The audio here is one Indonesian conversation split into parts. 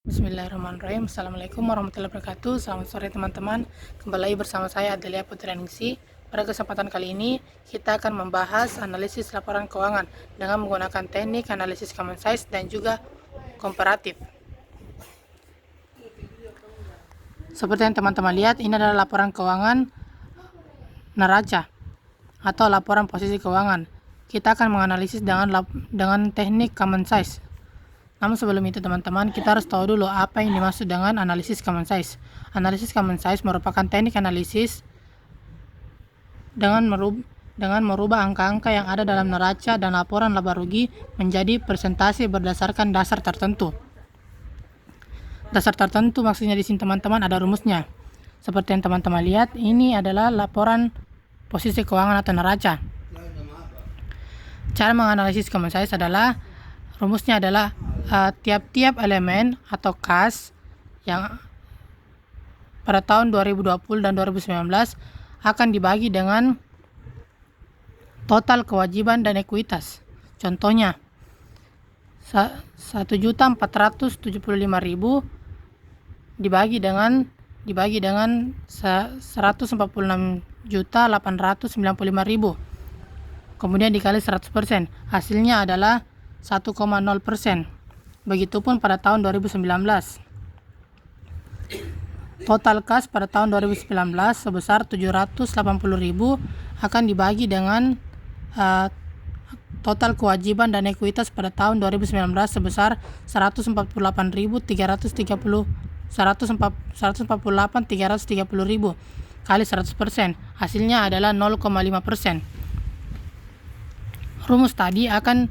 Bismillahirrahmanirrahim. Assalamualaikum warahmatullahi wabarakatuh. Selamat sore teman-teman. Kembali lagi bersama saya Adelia Putrianingsi. Pada kesempatan kali ini kita akan membahas analisis laporan keuangan dengan menggunakan teknik analisis common size dan juga komparatif. Seperti yang teman-teman lihat, ini adalah laporan keuangan neraca atau laporan posisi keuangan. Kita akan menganalisis dengan teknik common size. Namun sebelum itu teman-teman, kita harus tahu dulu apa yang dimaksud dengan analisis common size. Analisis common size merupakan teknik analisis dengan merubah angka-angka yang ada dalam neraca dan laporan laba rugi menjadi persentase berdasarkan dasar tertentu. Dasar tertentu maksudnya di sini teman-teman ada rumusnya. Seperti yang teman-teman lihat, ini adalah laporan posisi keuangan atau neraca. Cara menganalisis common size adalah rumusnya adalah tiap-tiap elemen atau kas yang pada tahun 2020 dan 2019 akan dibagi dengan total kewajiban dan ekuitas. Contohnya 1.475.000 dibagi dengan 146.895.000. Kemudian dikali 100%, hasilnya adalah 1,0%. Begitupun pada tahun 2019. Total kas pada tahun 2019 sebesar 780.000 akan dibagi dengan total kewajiban dan ekuitas pada tahun 2019 sebesar 148.330 kali 100%. Hasilnya adalah 0,5%. Rumus tadi akan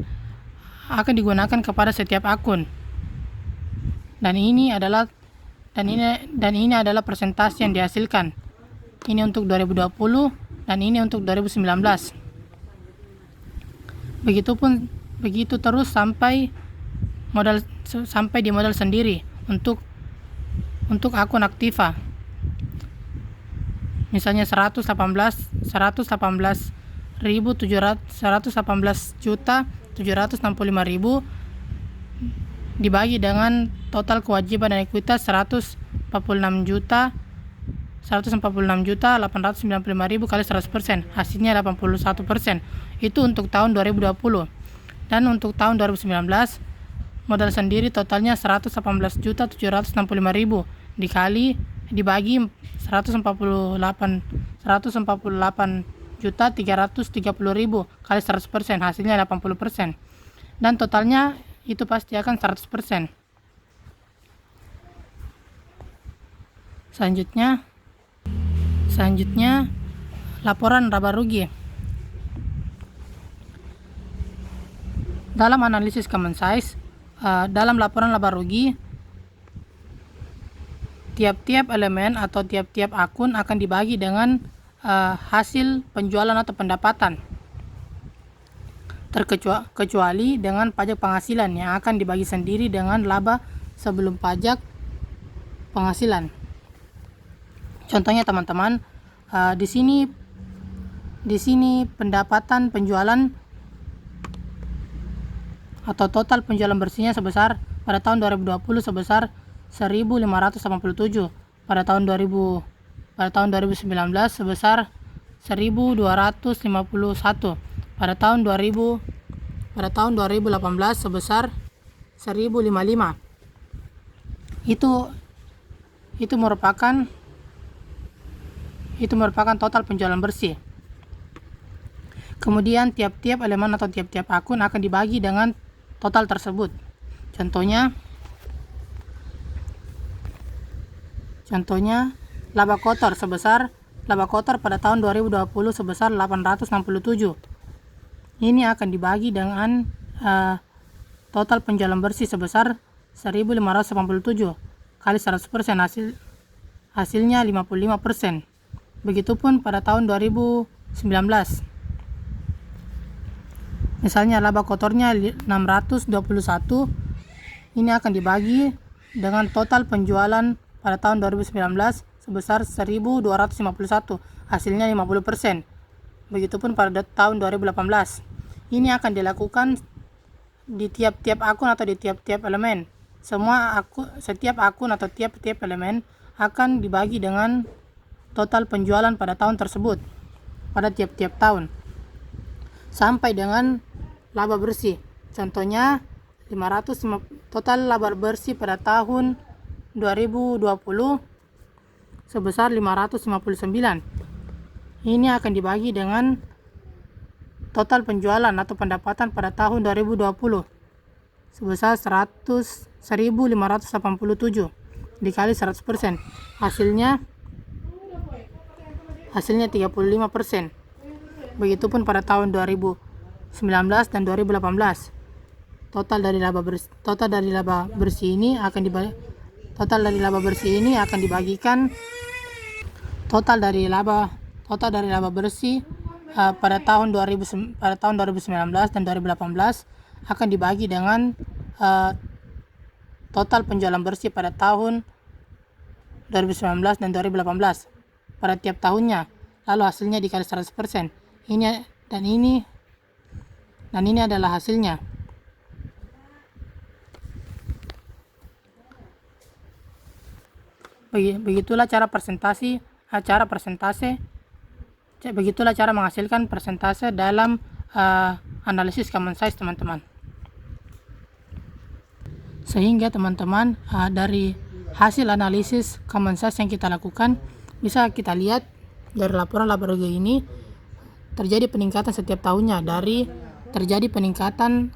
digunakan kepada setiap akun. Dan ini adalah persentase yang dihasilkan. Ini untuk 2020 dan ini untuk 2019. Begitu terus sampai di modal sendiri untuk akun aktiva. Misalnya 118.765.000 dibagi dengan total kewajiban dan ekuitas 146.895.000 kali 100%, hasilnya 81%. Itu untuk tahun 2020. Dan untuk tahun 2019 modal sendiri totalnya 118.765.000 dibagi 148.330.000 kali 100%, hasilnya 80%. Dan totalnya itu pasti akan 100%. Selanjutnya laporan laba rugi. Dalam analisis common size, dalam laporan laba rugi, tiap-tiap elemen atau tiap-tiap akun akan dibagi dengan hasil penjualan atau pendapatan, terkecuali dengan pajak penghasilan yang akan dibagi sendiri dengan laba sebelum pajak penghasilan. Contohnya teman-teman, di sini pendapatan penjualan atau total penjualan bersihnya sebesar pada tahun 2020 sebesar 1.587, pada tahun 2019 sebesar 1.251, pada tahun 2018 sebesar 1.055. Itu merupakan total penjualan bersih. Kemudian tiap-tiap elemen atau tiap-tiap akun akan dibagi dengan total tersebut. Contohnya laba kotor pada tahun 2020 sebesar 867. Ini akan dibagi dengan total penjualan bersih sebesar 1.587 kali 100%, hasilnya 55%. Begitupun pada tahun 2019. Misalnya laba kotornya 621, ini akan dibagi dengan total penjualan pada tahun 2019 sebesar 1.251, hasilnya 50%. Begitupun pada tahun 2018. Ini akan dilakukan di tiap-tiap akun atau di tiap-tiap elemen. Setiap akun atau tiap-tiap elemen akan dibagi dengan total penjualan pada tahun tersebut, pada tiap-tiap tahun, sampai dengan laba bersih. Contohnya total laba bersih pada tahun 2020 sebesar 559. Ini akan dibagi dengan total penjualan atau pendapatan pada tahun 2020 sebesar 1.587 dikali 100%. Hasilnya 35%. Begitupun pada tahun 2019 dan 2018. Total dari laba bersih ini akan dibagikan total dari laba bersih pada tahun 2019 dan 2018 akan dibagi dengan total penjualan bersih pada tahun 2019 dan 2018 pada tiap tahunnya, lalu hasilnya dikali 100%. Ini adalah hasilnya. Begitulah cara menghasilkan persentase dalam analisis common size, teman-teman. Sehingga teman-teman, dari hasil analisis common size yang kita lakukan, bisa kita lihat dari laporan laba rugi ini terjadi peningkatan setiap tahunnya, terjadi peningkatan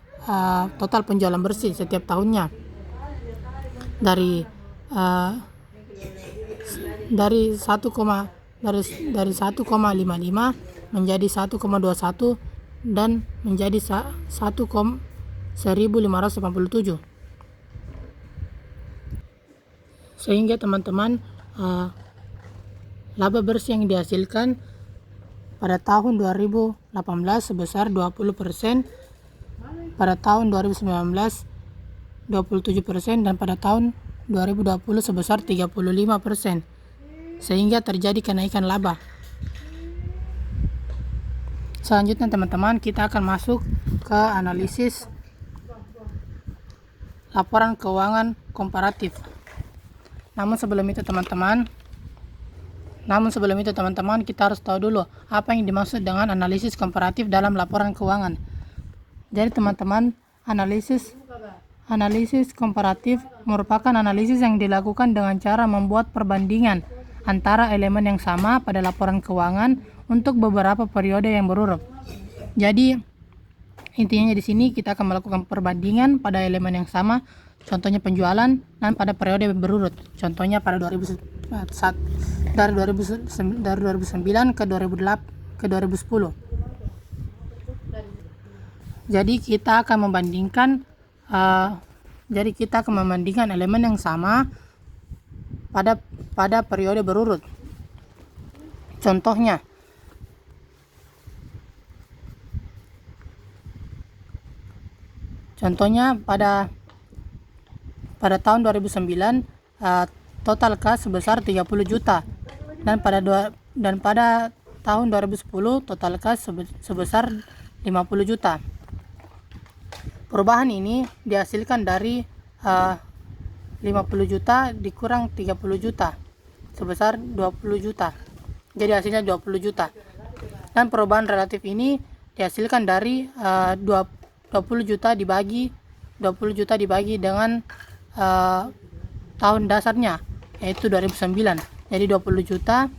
total penjualan bersih setiap tahunnya dari 1,55 menjadi 1,21 dan menjadi 1,1587. Sehingga teman-teman, laba bersih yang dihasilkan pada tahun 2018 sebesar 20%, pada tahun 2019 27%, dan pada tahun 2020 sebesar 35%, sehingga terjadi kenaikan laba. Selanjutnya teman-teman, kita akan masuk ke analisis laporan keuangan komparatif. Namun sebelum itu teman-teman, kita harus tahu dulu apa yang dimaksud dengan analisis komparatif dalam laporan keuangan. Jadi teman-teman, analisis komparatif merupakan analisis yang dilakukan dengan cara membuat perbandingan antara elemen yang sama pada laporan keuangan untuk beberapa periode yang berurut. Jadi intinya di sini kita akan melakukan perbandingan pada elemen yang sama, contohnya penjualan, dan pada periode berurut. Contohnya pada dari 2009 ke 2010. Jadi kita akan membandingkan elemen yang sama pada periode berurut. Contohnya pada tahun 2009 total kas sebesar 30 juta, dan pada tahun 2010 total kas sebesar 50 juta. Perubahan ini dihasilkan dari 50 juta dikurang 30 juta sebesar 20 juta. Jadi hasilnya 20 juta. Dan perubahan relatif ini dihasilkan dari 20 juta dibagi dengan tahun dasarnya, yaitu 2009. Jadi 20 juta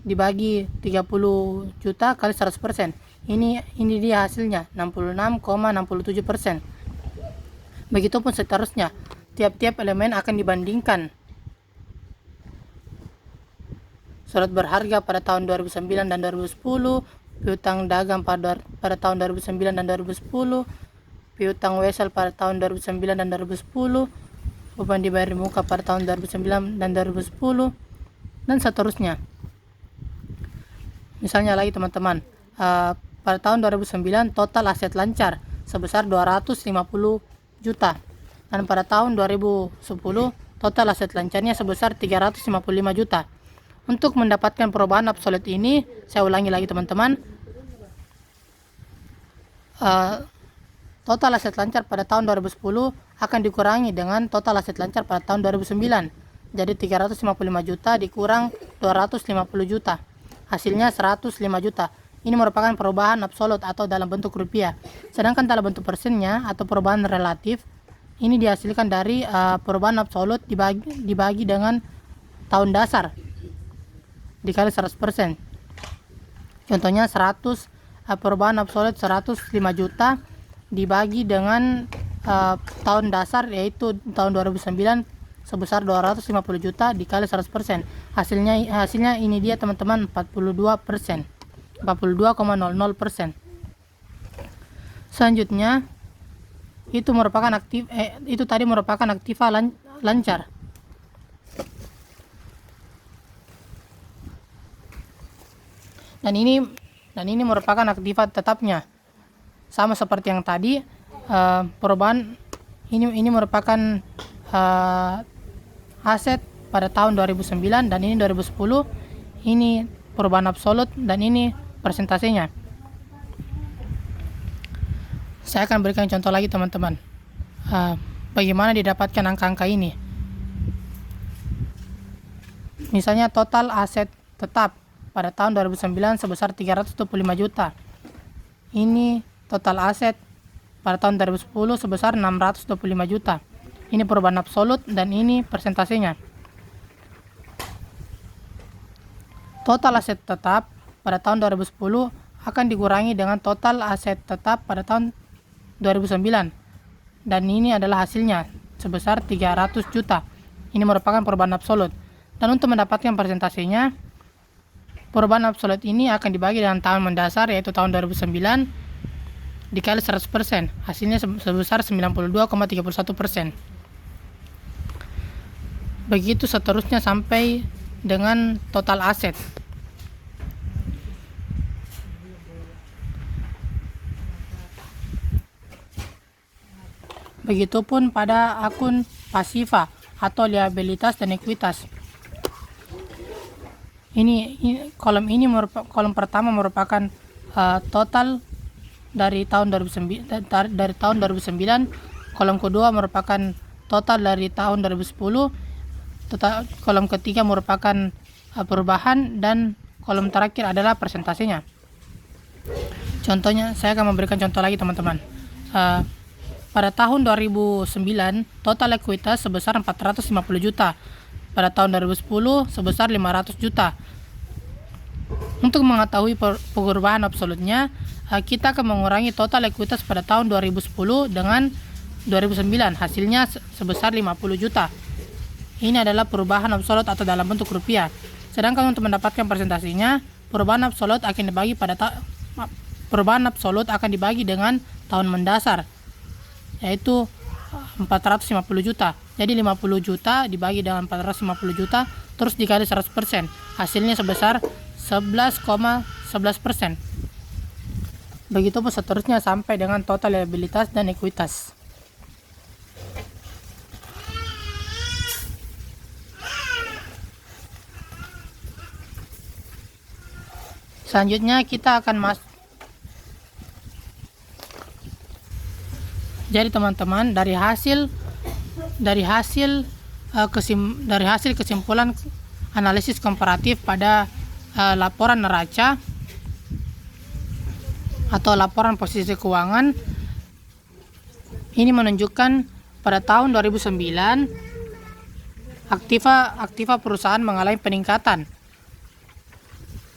dibagi 30 juta kali 100%. Ini dia hasilnya, 66,67%. Begitupun seterusnya, tiap-tiap elemen akan dibandingkan. Surat berharga pada tahun 2009 dan 2010, piutang dagang pada tahun 2009 dan 2010, piutang wesel pada tahun 2009 dan 2010, beban dibayar di muka pada tahun 2009 dan 2010, dan seterusnya. Misalnya lagi teman-teman, pada tahun 2009 total aset lancar sebesar 250 juta, dan pada tahun 2010 total aset lancarnya sebesar 355 juta. Untuk mendapatkan perubahan absolut ini, saya ulangi lagi teman-teman, total aset lancar pada tahun 2010 akan dikurangi dengan total aset lancar pada tahun 2009. Jadi 355 juta dikurang 250 juta. Hasilnya 105 juta. Ini merupakan perubahan absolut atau dalam bentuk rupiah. Sedangkan dalam bentuk persennya atau perubahan relatif, ini dihasilkan dari perubahan absolut dibagi dengan tahun dasar dikali 100%. Contohnya perubahan absolut 105 juta dibagi dengan tahun dasar yaitu tahun 2009 sebesar 250 juta dikali 100%. Hasilnya ini dia teman-teman, 42%. 42,00%. Selanjutnya itu tadi merupakan aktiva lancar. Dan ini merupakan aktiva tetapnya. Sama seperti yang tadi, perubahan ini merupakan aset pada tahun 2009 dan ini 2010. Ini perubahan absolut dan ini persentasenya. Saya akan berikan contoh lagi teman-teman. Bagaimana didapatkan angka-angka ini. Misalnya total aset tetap pada tahun 2009 sebesar 325 juta. Ini total aset pada tahun 2010 sebesar 625 juta. Ini perubahan absolut dan ini persentasenya. Total aset tetap pada tahun 2010 akan dikurangi dengan total aset tetap pada tahun 2009. Dan ini adalah hasilnya sebesar 300 juta. Ini merupakan perubahan absolut. Dan untuk mendapatkan persentasenya, perubahan absolut ini akan dibagi dengan tahun mendasar yaitu tahun 2009 dikali 100%. Hasilnya sebesar 92,31%. Begitu seterusnya sampai dengan total aset. Begitupun pada akun pasiva atau liabilitas dan ekuitas. Kolom pertama merupakan total dari tahun 2009, kolom kedua merupakan total dari tahun 2010, kolom ketiga merupakan perubahan dan kolom terakhir adalah persentasenya. Contohnya, saya akan memberikan contoh lagi teman-teman. Pada tahun 2009 total ekuitas sebesar 450 juta. Pada tahun 2010 sebesar 500 juta. Untuk mengetahui perubahan absolutnya, kita akan mengurangi total ekuitas pada tahun 2010 dengan 2009. Hasilnya sebesar 50 juta. Ini adalah perubahan absolut atau dalam bentuk rupiah. Sedangkan untuk mendapatkan presentasinya, perubahan absolut akan dibagi dengan tahun mendasar yaitu 450 juta. Jadi 50 juta dibagi dengan 450 juta terus dikali 100%. Hasilnya sebesar 11,11%. Begitupun seterusnya sampai dengan total liabilitas dan ekuitas. Selanjutnya kita akan jadi teman-teman, dari hasil kesimpulan analisis komparatif pada laporan neraca atau laporan posisi keuangan, ini menunjukkan pada tahun 2009 aktiva perusahaan mengalami peningkatan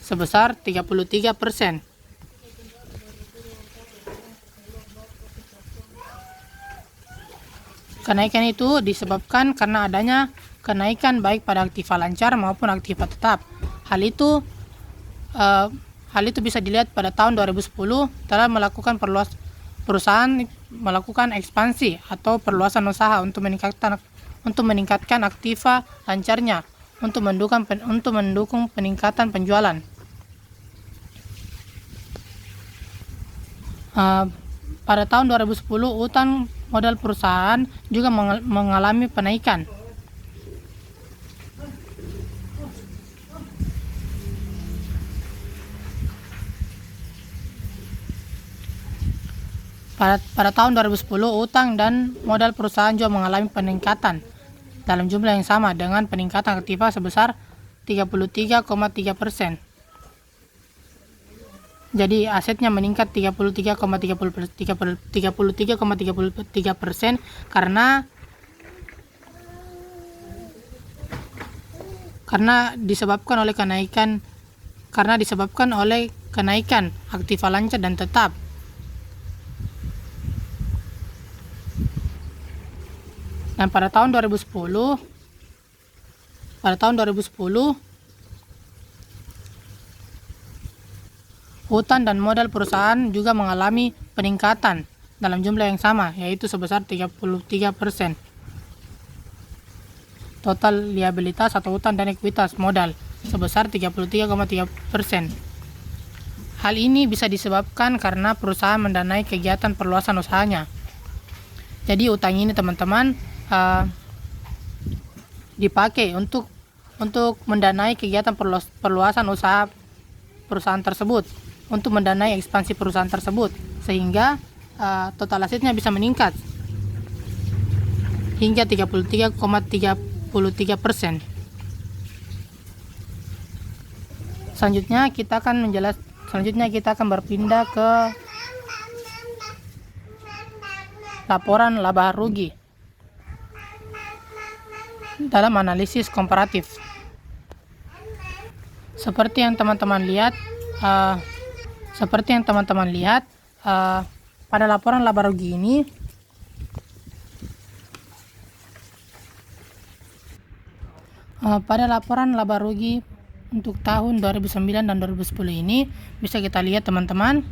sebesar 33%. Kenaikan itu disebabkan karena adanya kenaikan baik pada aktiva lancar maupun aktiva tetap. Hal itu bisa dilihat pada tahun 2010 telah melakukan perusahaan melakukan ekspansi atau perluasan usaha untuk meningkatkan aktiva lancarnya untuk mendukung peningkatan penjualan. Pada tahun 2010 utang modal perusahaan juga mengalami penaikan. Pada tahun 2010, utang dan modal perusahaan juga mengalami peningkatan dalam jumlah yang sama dengan peningkatan aktiva sebesar 33,3%. Jadi asetnya meningkat 33,33% karena disebabkan oleh kenaikan aktiva lancar dan tetap. Dan pada tahun 2010 utang dan modal perusahaan juga mengalami peningkatan dalam jumlah yang sama, yaitu sebesar 33%. Total liabilitas atau utang dan ekuitas modal sebesar 33,3%. Hal ini bisa disebabkan karena perusahaan mendanai kegiatan perluasan usahanya. Jadi utang ini teman-teman dipakai untuk mendanai kegiatan perluasan usaha perusahaan tersebut, untuk mendanai ekspansi perusahaan tersebut, sehingga total asetnya bisa meningkat hingga 33,33%. Selanjutnya kita akan berpindah ke laporan laba rugi dalam analisis komparatif. Seperti yang teman-teman lihat, pada laporan laba rugi ini untuk tahun 2009 dan 2010 ini bisa kita lihat teman-teman,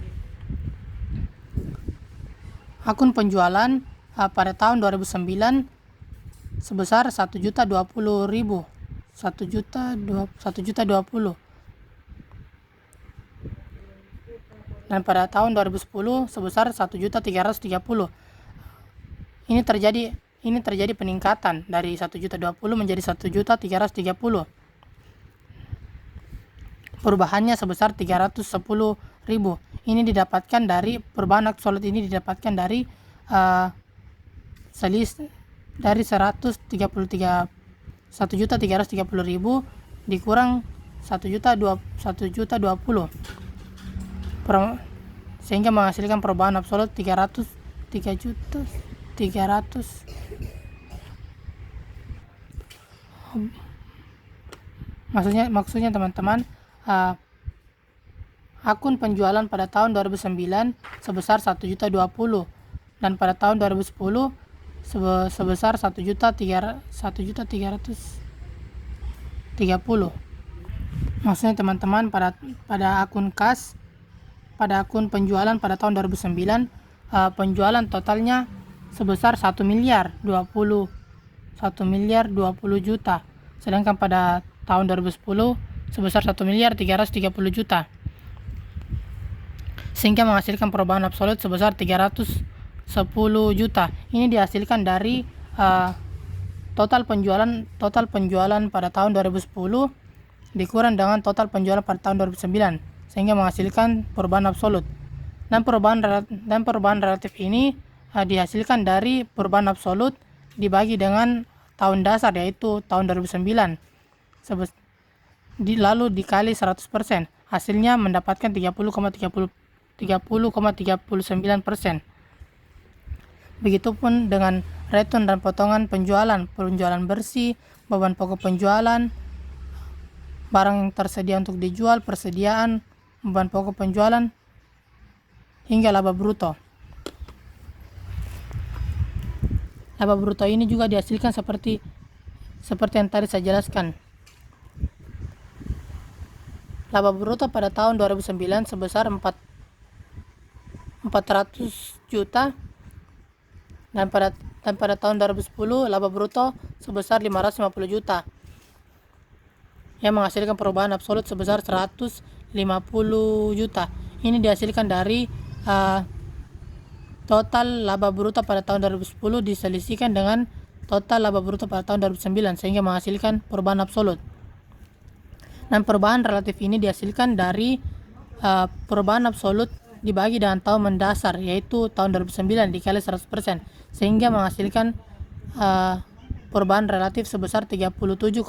akun penjualan pada tahun 2009 sebesar 1.020.000, 1.020.000, dan pada tahun 2010 sebesar 1.330.000. Ini terjadi peningkatan dari 1.020.000 menjadi 1.330.000. Perubahannya sebesar 310.000. Ini didapatkan dari perubahan absolut ini didapatkan dari dari 1.330.000 dikurang 1.020.000 sehingga menghasilkan perubahan absolut 300. Maksudnya teman-teman, akun penjualan pada tahun 2009 sebesar 1.020.000 dan pada tahun 2010 sebesar 1.330.000. Maksudnya teman-teman, pada akun akun penjualan pada tahun 2009 penjualan totalnya sebesar 1.020.000, sedangkan pada tahun 2010 sebesar 1.330.000, sehingga menghasilkan perubahan absolut sebesar 310 juta. Ini dihasilkan dari total penjualan pada tahun 2010 dikurang dengan total penjualan pada tahun 2009, sehingga menghasilkan perubahan absolut. Dan perubahan relatif ini dihasilkan dari perubahan absolut dibagi dengan tahun dasar, yaitu tahun 2009, lalu dikali 100%, hasilnya mendapatkan 30,39%. Begitupun dengan return dan potongan penjualan bersih, beban pokok penjualan, barang yang tersedia untuk dijual, persediaan, beban pokok penjualan, hingga laba bruto. Laba bruto ini juga dihasilkan seperti yang tadi saya jelaskan. Laba bruto pada tahun 2009 sebesar 400 juta dan pada tahun 2010 laba bruto sebesar 550 juta yang menghasilkan perubahan absolut sebesar 150 juta. Ini dihasilkan dari total laba bruto pada tahun 2010 diselisihkan dengan total laba bruto pada tahun 2009, sehingga menghasilkan perubahan absolut. Dan perubahan relatif ini dihasilkan dari perubahan absolut dibagi dengan tahun mendasar, yaitu tahun 2009 dikali 100%, sehingga menghasilkan perubahan relatif sebesar 37,50%.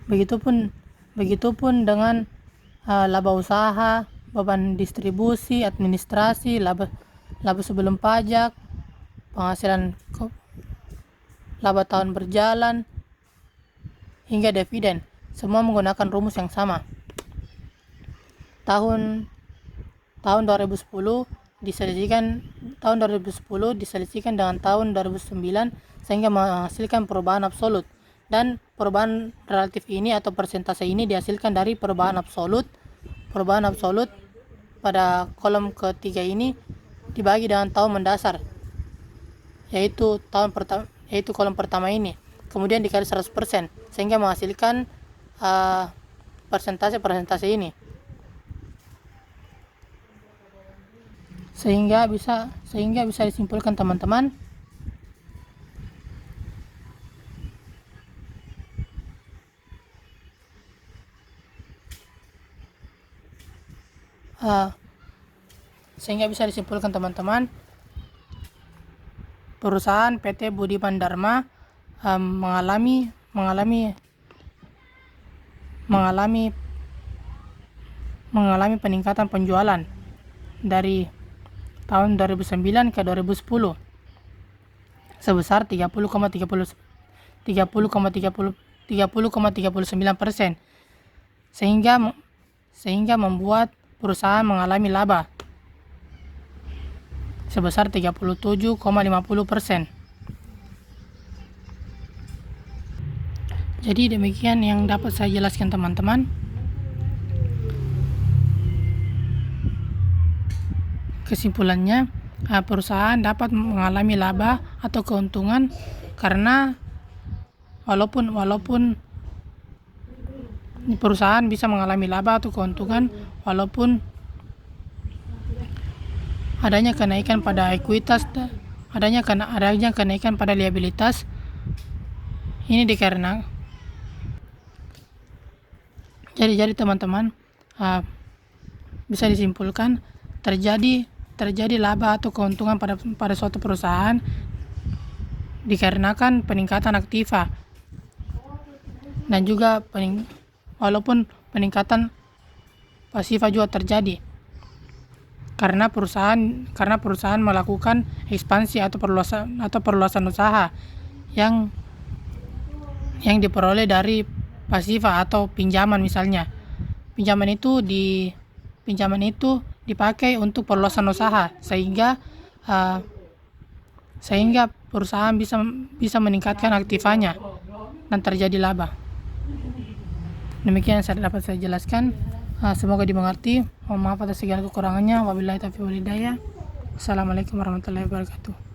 Begitupun dengan laba usaha, beban distribusi, administrasi, laba sebelum pajak, penghasilan laba tahun berjalan, hingga dividen. Semua menggunakan rumus yang sama. Tahun 2010 diselisihkan dengan tahun 2009 sehingga menghasilkan perubahan absolut, dan perubahan relatif ini atau persentase ini dihasilkan dari perubahan absolut pada kolom ketiga ini dibagi dengan tahun mendasar, yaitu kolom pertama ini, kemudian dikali 100%, sehingga menghasilkan persentase ini, sehingga bisa disimpulkan teman-teman perusahaan PT Budiman Dharma mengalami peningkatan penjualan dari tahun 2009 ke 2010 sebesar 30,39%, sehingga membuat perusahaan mengalami laba sebesar 37,50%. Jadi demikian yang dapat saya jelaskan teman-teman. Kesimpulannya, perusahaan dapat mengalami laba atau keuntungan karena walaupun perusahaan bisa mengalami laba atau keuntungan walaupun adanya kenaikan pada ekuitas, adanya kenaikan pada liabilitas. Ini dikarenakan jadi teman-teman, bisa disimpulkan terjadi laba atau keuntungan pada suatu perusahaan dikarenakan peningkatan aktiva, dan juga walaupun peningkatan pasifa juga terjadi karena perusahaan melakukan ekspansi atau perluasan usaha yang diperoleh dari pasifa atau pinjaman. Misalnya pinjaman itu dipakai untuk perluasan usaha sehingga perusahaan bisa meningkatkan aktivanya dan terjadi laba. Demikian yang dapat saya jelaskan. Semoga dimengerti. Mohon maaf atas segala kekurangannya. Wabillahi taufiq wal hidayah. Assalamualaikum warahmatullahi wabarakatuh.